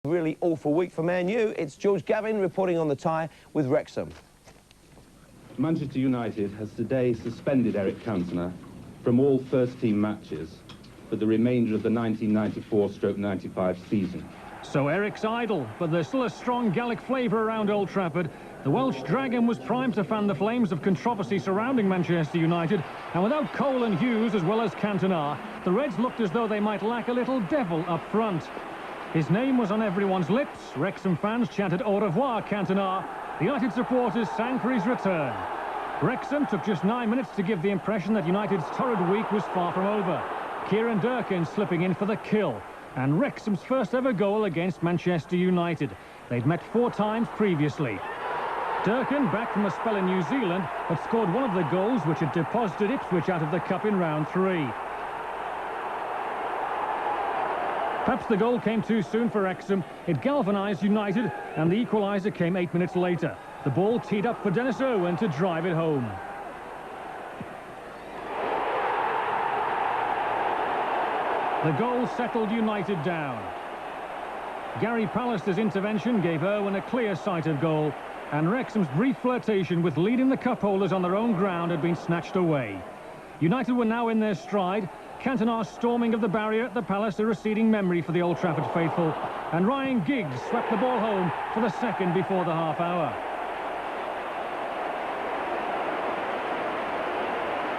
Really awful week for Man U. It's George Gavin reporting on the tie with Wrexham. Manchester United has today suspended Eric Cantona from all first-team matches for the remainder of the 1994-95 season. So Eric's idle, but there's still a strong Gallic flavour around Old Trafford. The Welsh Dragon was primed to fan the flames of controversy surrounding Manchester United, and without Cole and Hughes as well as Cantona, the Reds looked as though they might lack a little devil up front. His name was on everyone's lips. Wrexham fans chanted au revoir Cantona. The United supporters sang for his return. Wrexham took just 9 minutes to give the impression that United's torrid week was far from over. Kieran Durkin slipping in for the kill, and Wrexham's first ever goal against Manchester United. They'd met 4 times previously. Durkin, back from a spell in New Zealand, had scored one of the goals which had deposited Ipswich out of the cup in round 3. Perhaps the goal came too soon for Wrexham. It galvanised United, and the equaliser came 8 minutes later. The ball teed up for Denis Irwin to drive it home. The goal settled United down. Gary Pallister's intervention gave Irwin a clear sight of goal, and Wrexham's brief flirtation with leading the cup holders on their own ground had been snatched away. United were now in their stride. Cantona's storming of the barrier at the Palace a receding memory for the Old Trafford faithful, and Ryan Giggs swept the ball home for the second before the half hour.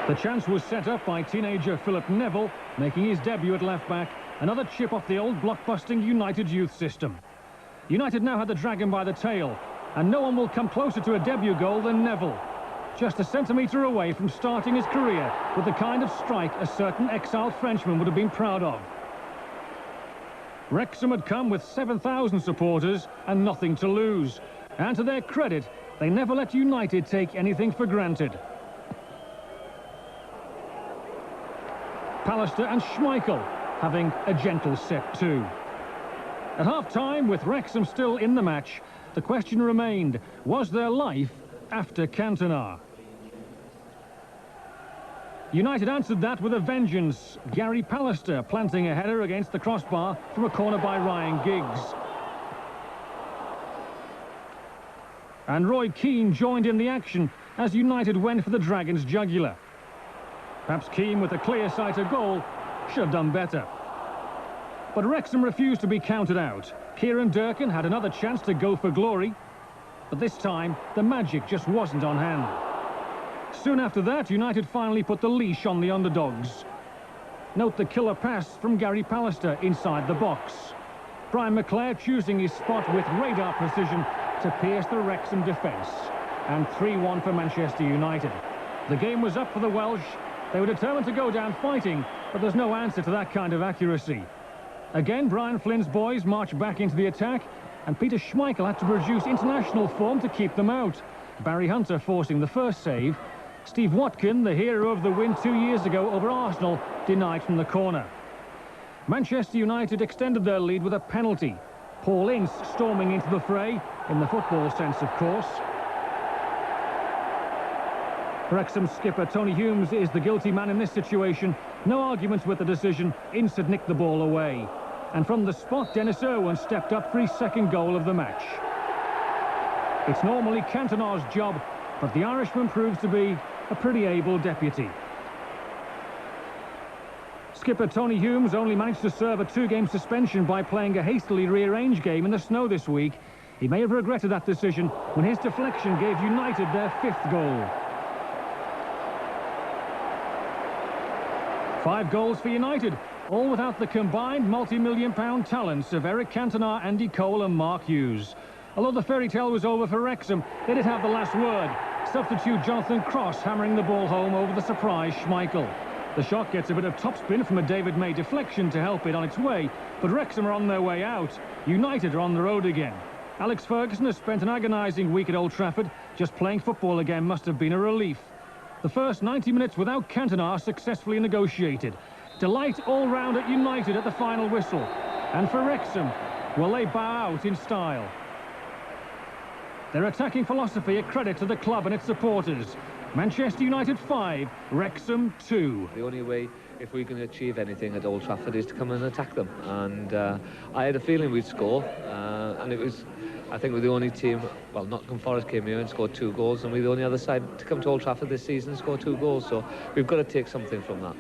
The chance was set up by teenager Philip Neville, making his debut at left-back, another chip off the old blockbusting United youth system. United now had the Dragon by the tail, and no one will come closer to a debut goal than Neville. Just a centimetre away from starting his career with the kind of strike a certain exiled Frenchman would have been proud of. Wrexham had come with 7,000 supporters and nothing to lose. And to their credit, they never let United take anything for granted. Pallister and Schmeichel having a gentle set too. At half-time, with Wrexham still in the match, the question remained, was there life after Cantona? United answered that with a vengeance. Gary Pallister planting a header against the crossbar from a corner by Ryan Giggs. And Roy Keane joined in the action as United went for the Dragon's jugular. Perhaps Keane, with a clear sight of goal, should have done better. But Wrexham refused to be counted out. Kieran Durkin had another chance to go for glory, but this time the magic just wasn't on hand. Soon after that, United finally put the leash on the underdogs. Note the killer pass from Gary Pallister inside the box. Brian McClair choosing his spot with radar precision to pierce the Wrexham defence. And 3-1 for Manchester United. The game was up for the Welsh. They were determined to go down fighting, but there's no answer to that kind of accuracy. Again, Brian Flynn's boys marched back into the attack, and Peter Schmeichel had to produce international form to keep them out. Barry Hunter forcing the first save. Steve Watkin, the hero of the win 2 years ago over Arsenal, denied from the corner. Manchester United extended their lead with a penalty. Paul Ince storming into the fray, in the football sense, of course. Wrexham skipper Tony Humes is the guilty man in this situation. No arguments with the decision. Ince had nicked the ball away. And from the spot, Denis Irwin stepped up for his second goal of the match. It's normally Cantona's job, but the Irishman proves to be a pretty able deputy. Skipper Tony Humes only managed to serve a 2-game suspension by playing a hastily rearranged game in the snow this week. He may have regretted that decision when his deflection gave United their 5th goal. 5 goals for United, all without the combined multi-million-pound talents of Eric Cantona, Andy Cole and Mark Hughes. Although the fairy tale was over for Wrexham, they did have the last word. Substitute Jonathan Cross hammering the ball home over the surprise Schmeichel. The shot gets a bit of topspin from a David May deflection to help it on its way, but Wrexham are on their way out. United are on the road again. Alex Ferguson has spent an agonising week at Old Trafford. Just playing football again must have been a relief. The first 90 minutes without Cantona successfully negotiated. Delight all round at United at the final whistle. And for Wrexham, will they bow out in style? Their attacking philosophy a credit to the club and its supporters. Manchester United 5, Wrexham 2. The only way if we can achieve anything at Old Trafford, is to come and attack them. And I had a feeling we'd score, and it was, I think we're the only team, well, Nottingham Forest came here and scored 2 goals, and we're the only other side to come to Old Trafford this season and score 2 goals, so we've got to take something from that.